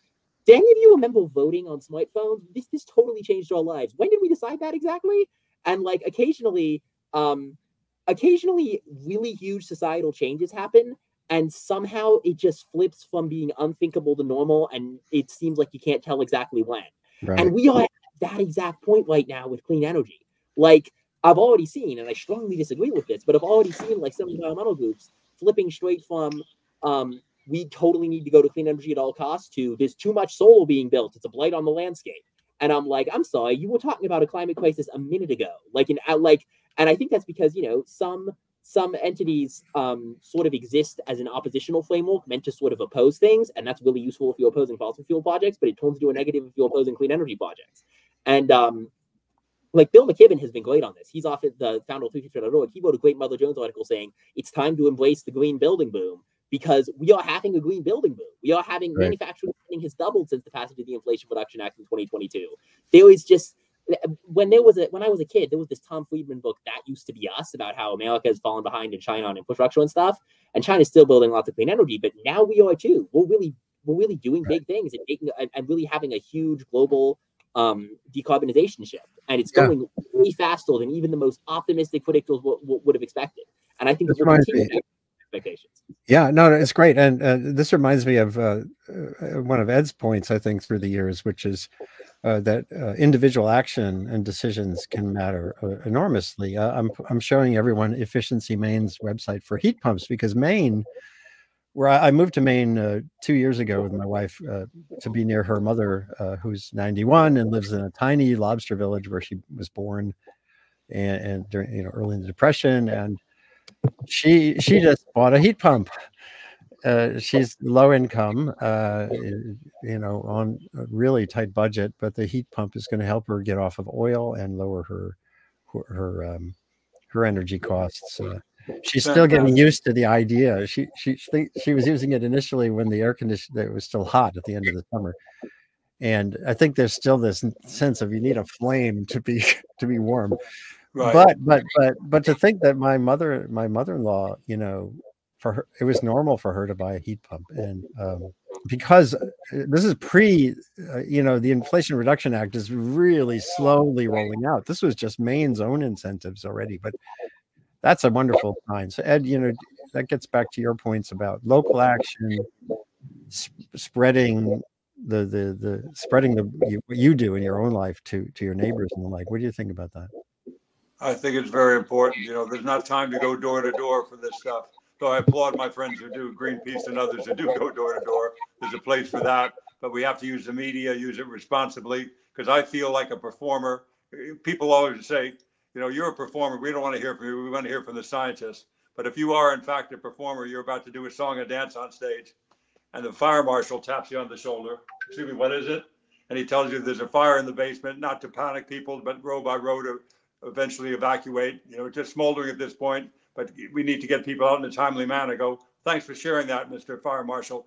do any of you remember voting on smartphones? This totally changed our lives. When did we decide that exactly? And like occasionally really huge societal changes happen, and somehow it just flips from being unthinkable to normal, and it seems like you can't tell exactly when. Right. And we are at that exact point right now with clean energy. Like, I've already seen, and I strongly disagree with this, but I've already seen like some environmental groups flipping straight from we totally need to go to clean energy at all costs to there's too much solar being built, it's a blight on the landscape. And I'm like, I'm sorry, you were talking about a climate crisis a minute ago. And I think that's because, you know, some entities sort of exist as an oppositional framework meant to sort of oppose things, and that's really useful if you're opposing fossil fuel projects, but it turns into a negative if you're opposing clean energy projects. And like Bill McKibben has been great on this. He's often the founder of 350.org. He wrote a great Mother Jones article saying it's time to embrace the green building boom, because we are having a green building boom. We are having manufacturing spending has doubled since the passage of the Inflation Reduction Act in 2022. There is just when I was a kid, there was this Tom Friedman book, That Used to Be Us, about how America has fallen behind in China on infrastructure and stuff, and China's still building lots of clean energy, but now we are too. We're really doing big things and really having a huge global decarbonization shift, and it's going way faster than even the most optimistic predictors would have expected. And I think that we'll continue expectations. Yeah, no, it's great. And this reminds me of one of Ed's points, I think, through the years, which is that individual action and decisions can matter enormously. I'm showing everyone Efficiency Maine's website for heat pumps, because Maine, where I moved to Maine 2 years ago with my wife to be near her mother, who's 91 and lives in a tiny lobster village where she was born, and during early in the Depression, and she just bought a heat pump. She's low income, on a really tight budget, but the heat pump is going to help her get off of oil and lower her energy costs. She's still getting used to the idea. She was using it initially when the air conditioner was still hot at the end of the summer, and I think there's still this sense of you need a flame to be warm. Right. But to think that my mother-in-law, for her, it was normal for her to buy a heat pump, and because this is pre, the Inflation Reduction Act is really slowly rolling out. This was just Maine's own incentives already, but that's a wonderful sign. So Ed, that gets back to your points about local action, spreading what you do in your own life to your neighbors and the like. What do you think about that? I think it's very important. There's not time to go door to door for this stuff. So I applaud my friends who do, Greenpeace and others who do go door to door. There's a place for that, but we have to use the media, use it responsibly, because I feel like a performer. People always say, you're a performer. We don't want to hear from you. We want to hear from the scientists. But if you are, in fact, a performer, you're about to do a song and dance on stage, and the fire marshal taps you on the shoulder. Excuse me, what is it? And he tells you there's a fire in the basement, not to panic people, but row by row to eventually evacuate. It's just smoldering at this point, but we need to get people out in a timely manner. Go, thanks for sharing that, Mr. Fire Marshal.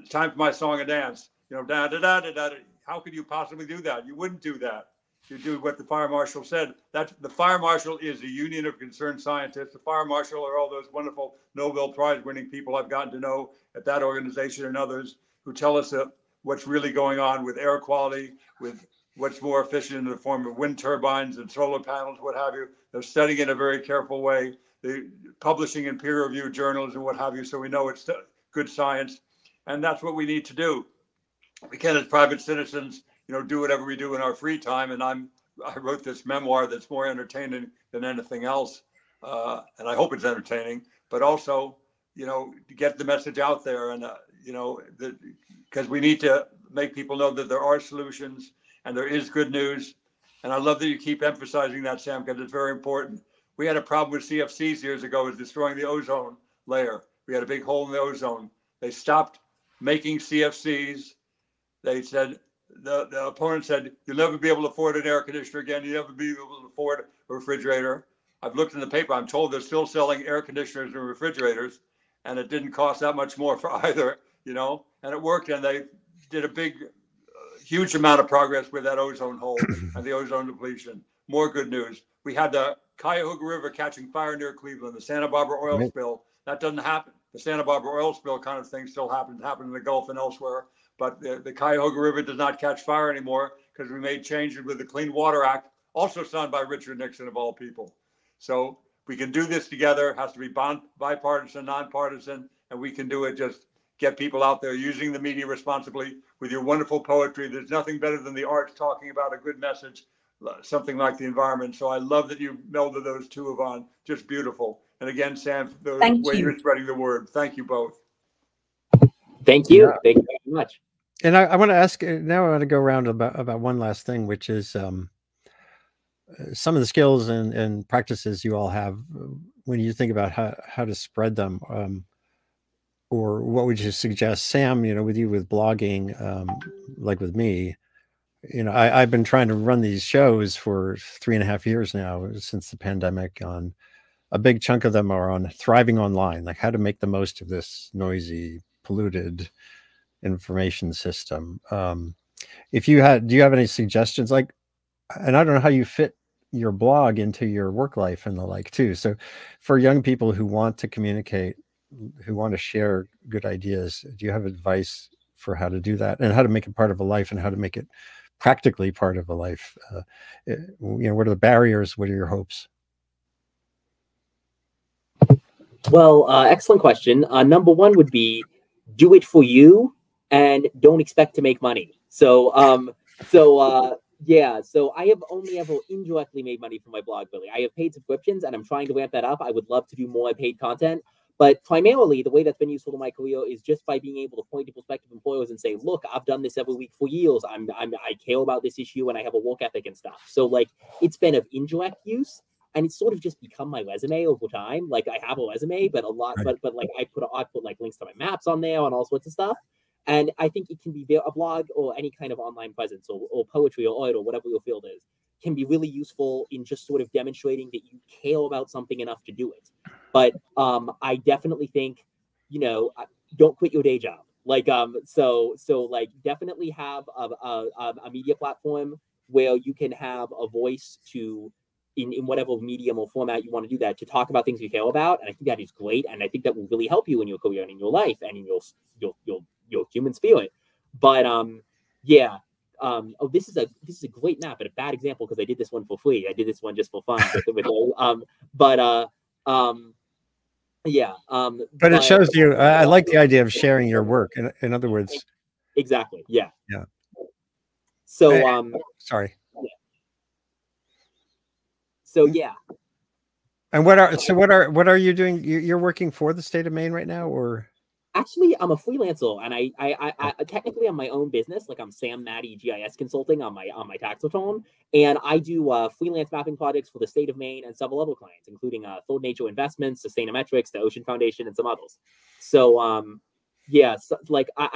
Time for my song and dance. Da da da da da. How could you possibly do that? You wouldn't do that. You do what the fire marshal said. That the fire marshal is a union of concerned scientists. The fire marshal are all those wonderful Nobel Prize winning people I've gotten to know at that organization and others who tell us what's really going on with air quality, with what's more efficient in the form of wind turbines and solar panels, what have you. They're studying in a very careful way. They're publishing in peer-reviewed journals and what have you, so we know it's good science. And that's what we need to do. We can, as private citizens, do whatever we do in our free time. And I wrote this memoir that's more entertaining than anything else. And I hope it's entertaining, but also, to get the message out there, and, because we need to make people know that there are solutions and there is good news. And I love that you keep emphasizing that, Sam, because it's very important. We had a problem with CFCs years ago, was destroying the ozone layer. We had a big hole in the ozone. They stopped making CFCs. They said, the opponent said, you'll never be able to afford an air conditioner again. You'll never be able to afford a refrigerator. I've looked in the paper. I'm told they're still selling air conditioners and refrigerators, and it didn't cost that much more for either, and it worked. And they did a huge amount of progress with that ozone hole and the ozone depletion. More good news. We had the Cuyahoga River catching fire near Cleveland, the Santa Barbara oil spill. That doesn't happen. The Santa Barbara oil spill kind of thing still happened in the Gulf and elsewhere. But the Cuyahoga River does not catch fire anymore because we made changes with the Clean Water Act. also signed by Richard Nixon of all people. So we can do this together. It has to be bipartisan, nonpartisan, and we can do it. Just get people out there using the media responsibly with your wonderful poetry. There's nothing better than the arts talking about a good message, something like the environment. So I love that you melded those two, Yvonne. Just beautiful. And again, Sam, the way you're spreading the word. Thank you both. Thank you. Yeah. Thank you very much. And I want to ask now. I want to go around about one last thing, which is some of the skills and practices you all have when you think about how to spread them. Or what would you suggest, Sam? With you with blogging, like with me, I've been trying to run these shows for 3.5 years now since the pandemic. On a big chunk of them are on thriving online, like how to make the most of this noisy, polluted information system. Do you have any suggestions? Like, and I don't know how you fit your blog into your work life and the like too. So, for young people who want to communicate, who want to share good ideas, do you have advice for how to do that and how to make it part of a life and how to make it practically part of a life? What are the barriers? What are your hopes? Well, excellent question. Number one would be do it for you and don't expect to make money. So I have only ever indirectly made money from my blog, really. I have paid subscriptions and I'm trying to ramp that up. I would love to do more paid content. But primarily, the way that's been useful in my career is just by being able to point to prospective employers and say, look, I've done this every week for years. I care about this issue and I have a work ethic and stuff. So like it's been of indirect use and it's sort of just become my resume over time. Like I have a resume, but a lot, right. but like I put like links to my maps on there and all sorts of stuff. And I think it can be a blog or any kind of online presence or poetry or art or whatever your field is can be really useful in just sort of demonstrating that you care about something enough to do it. But I definitely think, don't quit your day job. Like, so like definitely have a media platform where you can have a voice to, in whatever medium or format you want to do that, to talk about things you care about. And I think that is great. And I think that will really help you in your career and in your life and in your human spirit. But this is a great map and a bad example because I did this one for free. I did this one just for fun. But it shows you. I like the idea of sharing your work. In other words, exactly. Yeah. Yeah. So sorry. Yeah. So yeah. And what are you doing? You're working for the state of Maine right now, or? Actually, I'm a freelancer, and I technically I'm my own business. Like I'm Sam Maddie GIS Consulting on my tax return, and I do freelance mapping projects for the state of Maine and several other clients, including Third Nature Investments, Sustainametrics, the Ocean Foundation, and some others. So I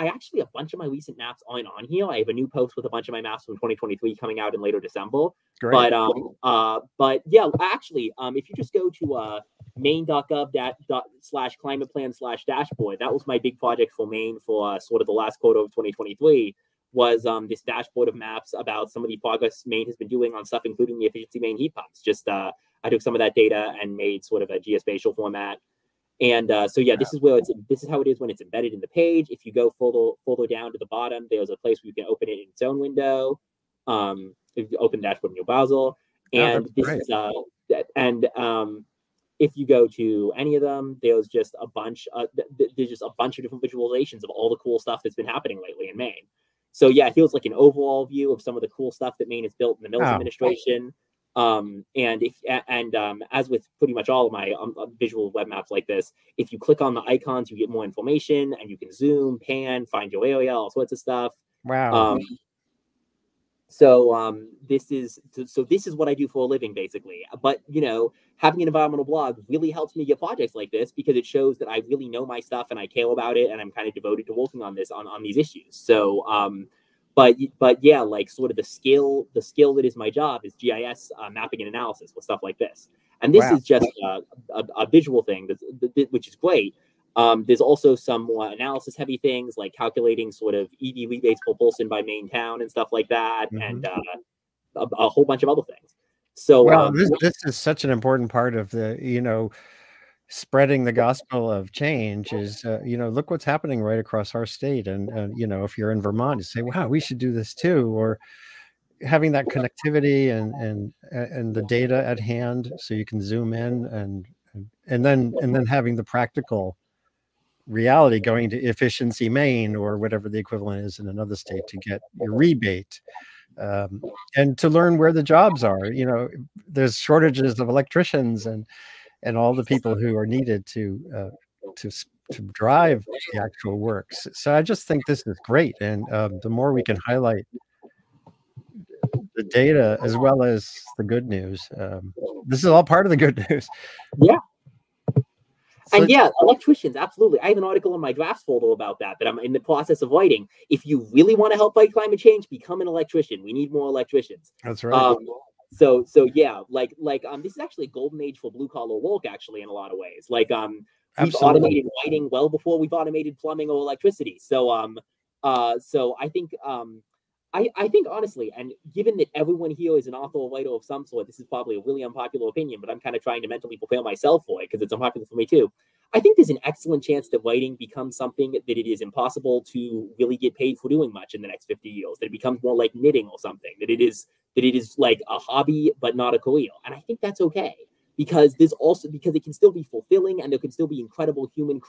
actually a bunch of my recent maps aren't on here. I have a new post with a bunch of my maps from 2023 coming out in later December. Great. But yeah, actually, if you just go to maine.gov/climate-plan/dashboard. That was my big project for Maine for sort of the last quarter of 2023 was this dashboard of maps about some of the progress Maine has been doing on stuff, including the efficiency Maine heat pumps. Just I took some of that data and made sort of a geospatial format. And this is how it is when it's embedded in the page. If you go further down to the bottom, there's a place where you can open it in its own window. If you open the dashboard in your browser, and if you go to any of them, there's just a bunch. There's just a bunch of different visualizations of all the cool stuff that's been happening lately in Maine. So yeah, it feels like an overall view of some of the cool stuff that Maine has built in the Mills administration. As with pretty much all of my visual web maps like this, if you click on the icons, you get more information, and you can zoom, pan, find your area, all sorts of stuff. Wow. This is what I do for a living, basically. But having an environmental blog really helps me get projects like this because it shows that I really know my stuff and I care about it, and I'm kind of devoted to working on this on these issues. So, but yeah, like sort of the skill that is my job is GIS mapping and analysis with stuff like this. And this is just a visual thing, which is great. There's also some more analysis heavy things like calculating sort of EV rebates per person by main town and stuff like that, and a whole bunch of other things. So this is such an important part of the spreading the gospel of change is look what's happening right across our state, and if you're in Vermont, you say, wow, we should do this too, or having that connectivity and the data at hand, so you can zoom in and then having the practical reality, going to Efficiency Maine or whatever the equivalent is in another state to get your rebate, and to learn where the jobs are. You know, there's shortages of electricians and all the people who are needed to drive the actual works. So I just think this is great, and the more we can highlight the data as well as the good news, this is all part of the good news. Yeah. So and yeah, electricians, absolutely. I have an article in my drafts folder about that I'm in the process of writing. If you really want to help fight climate change, become an electrician. We need more electricians. That's right. So yeah, this is actually a golden age for blue collar work, actually, in a lot of ways. We've automated lighting well before we've automated plumbing or electricity. So I think I think honestly, and given that everyone here is an author or writer of some sort, this is probably a really unpopular opinion, but I'm kind of trying to mentally prepare myself for it because it's unpopular for me too. I think there's an excellent chance that writing becomes something that it is impossible to really get paid for doing much in the next 50 years, that it becomes more like knitting or something, that it is like a hobby, but not a career. And I think that's okay. Because it can still be fulfilling, and there can still be incredible human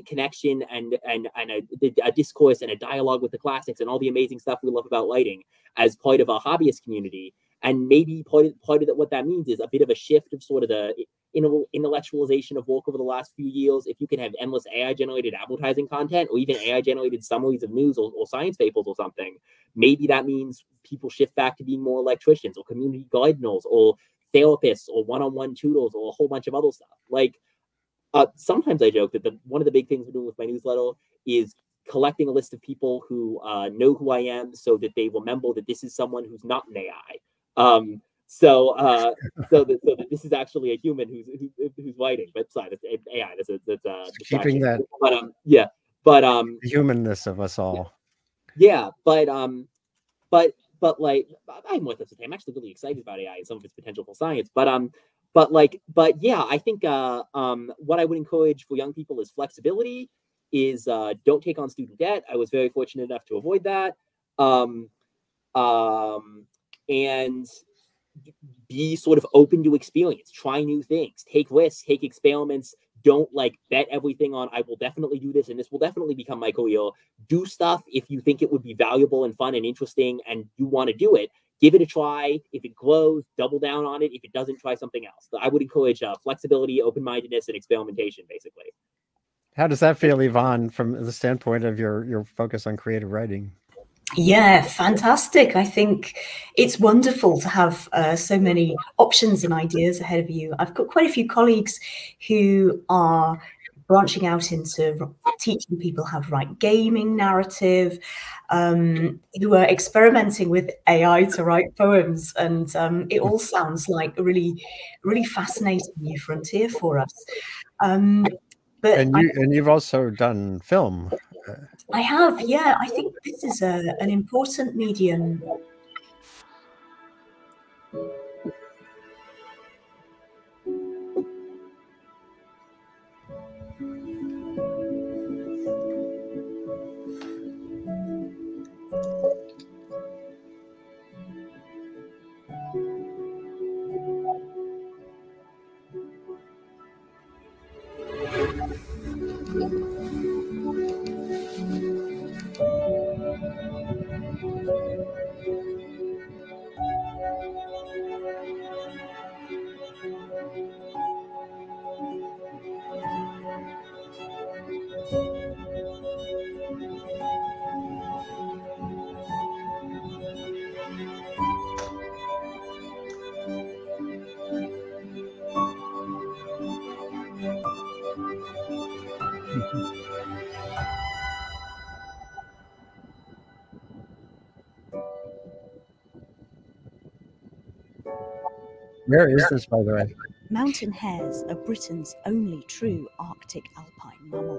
connection, and a discourse and a dialogue with the classics and all the amazing stuff we love about writing as part of a hobbyist community. And maybe part of that, what that means is a bit of a shift of sort of the intellectualization of work over the last few years. If you can have endless AI generated advertising content, or even AI generated summaries of news or science papers or something, maybe that means people shift back to being more electricians or community gardeners or therapists or one-on-one tutors or a whole bunch of other stuff. Sometimes I joke that one of the big things we're doing with my newsletter is collecting a list of people who know who I am, so that they remember that this is someone who's not an AI. So that this is actually a human who's writing. But sorry, that's AI. That's keeping that. But the humanness of us all. Yeah, but I have more to say. I'm actually really excited about AI and some of its potential for science. But yeah, I think what I would encourage for young people is flexibility. Is don't take on student debt. I was very fortunate enough to avoid that. And be sort of open to experience, try new things, take risks, take experiments. Don't bet everything on I will definitely do this and this will definitely become my career. Do stuff if you think it would be valuable and fun and interesting and you want to do it. Give it a try. If it grows, double down on it. If it doesn't, try something else. I would encourage flexibility, open-mindedness, and experimentation, basically. How does that feel, Yvonne, from the standpoint of your focus on creative writing? Yeah, fantastic. I think it's wonderful to have so many options and ideas ahead of you. I've got quite a few colleagues who are branching out into teaching people how to write gaming narrative, who are experimenting with AI to write poems. And it all sounds like a really, really fascinating new frontier for us. And you've also done film. I have, yeah. I think this is an important medium. Where is this, by the way? Mountain hares are Britain's only true Arctic alpine mammal.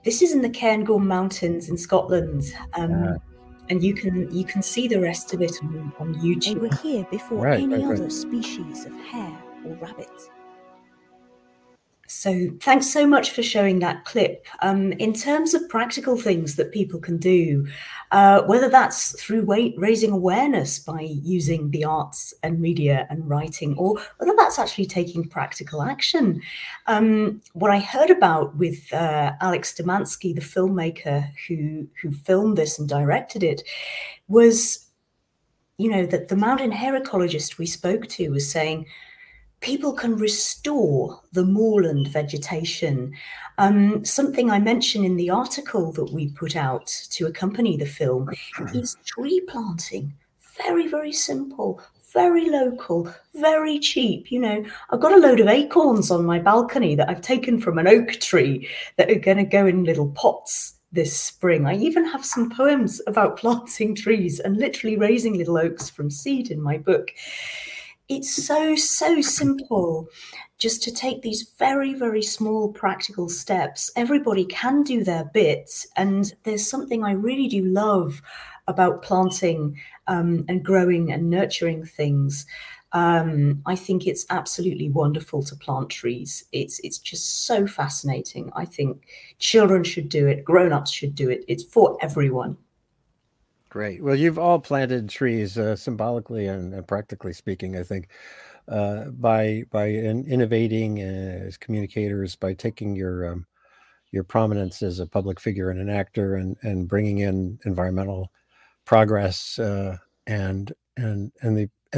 This is in the Cairngorm Mountains in Scotland, and you can see the rest of it on YouTube. They were here before any other species of hare or rabbit. So thanks so much for showing that clip. In terms of practical things that people can do, whether that's through raising awareness by using the arts and media and writing, or whether that's actually taking practical action. What I heard about with Alex Demansky, the filmmaker who filmed this and directed it, was, you know, that the mountain hare ecologist we spoke to was saying, people can restore the moorland vegetation. Something I mentioned in the article that we put out to accompany the film is tree planting. Very, very simple, very local, very cheap. You know, I've got a load of acorns on my balcony that I've taken from an oak tree that are going to go in little pots this spring. I even have some poems about planting trees and literally raising little oaks from seed in my book. It's so simple just to take these very, very small practical steps. Everybody can do their bit. And there's something I really do love about planting and growing and nurturing things. I think it's absolutely wonderful to plant trees. It's just so fascinating. I think children should do it. Grown-ups should do it. It's for everyone. Great. Well, you've all planted trees symbolically and practically speaking, I think, by innovating as communicators, by taking your prominence as a public figure and an actor, and bringing in environmental progress and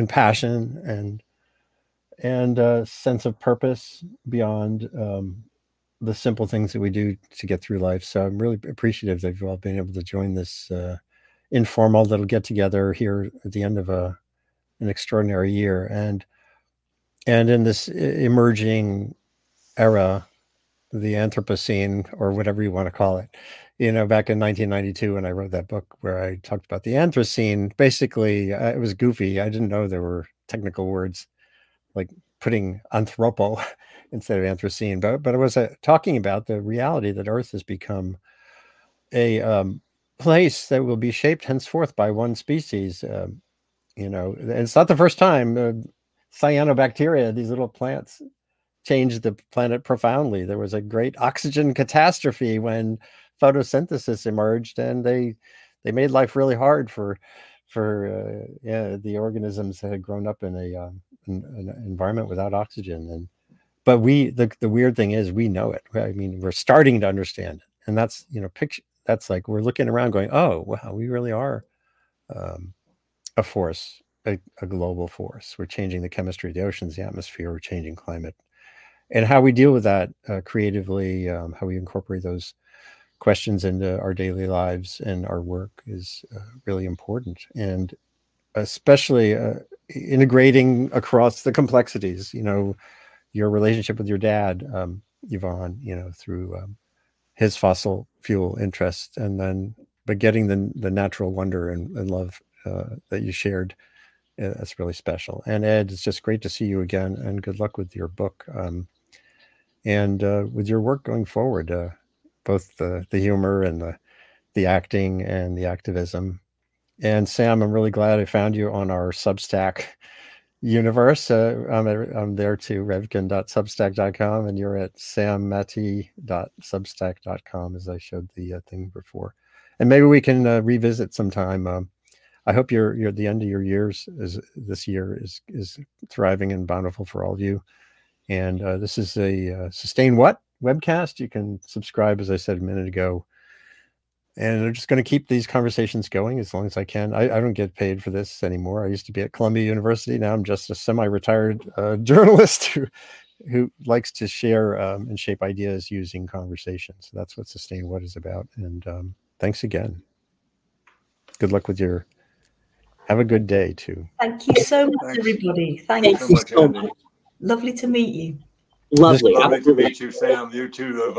passion and sense of purpose beyond the simple things that we do to get through life. So I'm really appreciative that you've all been able to join this informal little get together here at the end of an extraordinary year, and in this emerging era, the Anthropocene, or whatever you want to call it. You know, back in 1992 when I wrote that book where I talked about the Anthropocene, basically it was goofy. I didn't know there were technical words like putting anthropo instead of Anthropocene, but I was talking about the reality that Earth has become a place that will be shaped henceforth by one species. You know, and it's not the first time cyanobacteria, these little plants, changed the planet profoundly. There was a great oxygen catastrophe when photosynthesis emerged, and they made life really hard for the organisms that had grown up in an environment without oxygen. But the weird thing is, we know it. I mean, we're starting to understand it, and that's, you know, that's like we're looking around going, oh wow, we really are a force, a global force. We're changing the chemistry of the oceans, the atmosphere. We're changing climate, and how we deal with that creatively, how we incorporate those questions into our daily lives and our work is really important, and especially integrating across the complexities. You know, your relationship with your dad, Yvonne, you know, through his fossil fuel interest, but getting the natural wonder and love that you shared, that's really special. And Ed, it's just great to see you again, and good luck with your book and with your work going forward, both the humor and the acting and the activism. And Sam, I'm really glad I found you on our Substack universe. I'm there too, revkin.substack.com, and you're at sammati.substack.com, as I showed the thing before. And maybe we can revisit sometime. I hope you're the end of your years this year is thriving and bountiful for all of you. And this is a Sustain What webcast. You can subscribe, as I said a minute ago. And I'm just going to keep these conversations going as long as I can. I don't get paid for this anymore. I used to be at Columbia University. Now I'm just a semi-retired journalist who likes to share and shape ideas using conversation. So that's what Sustain What is about. And thanks again. Good luck with have a good day too. Thank you so much, everybody. Thanks so much. Lovely to meet you. Lovely. Lovely to meet you, Sam. You too.